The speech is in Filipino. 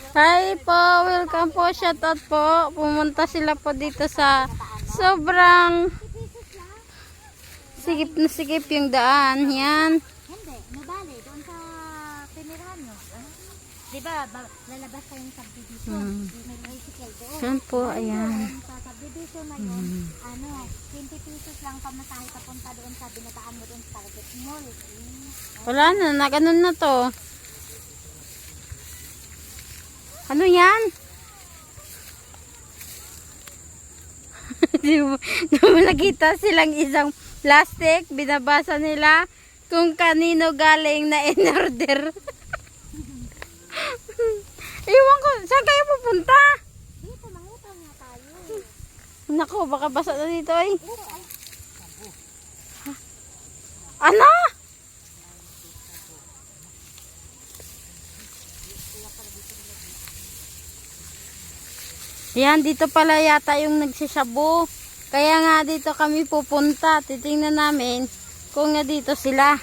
Hi po, welcome po, shoutout po. Pumunta sila po dito sa sobrang sikip na sikip yung daan. Yan. Hindi, nabali. Doon sa pinirahan nyo. Diba, lalabas kayong subdivision. May bicycle doon. Yan po, ayan. Sa subdivision na yun, 20 pesos lang pamasahe papunta doon sa binataan mo doon sa Target Mall. Wala na, naganon na to. Ano yan? Di mo nakita silang isang plastic, binabasa nila kung kanino galing na in-order. Iwan ko, saan kayo pupunta? Dito, mangutang nga tayo. Naku, baka basa na dito ay. Pero ay, Ano? Yan, dito pala yata yung nagsisabo. Kaya nga dito kami pupunta. Titingnan namin kung nga dito sila.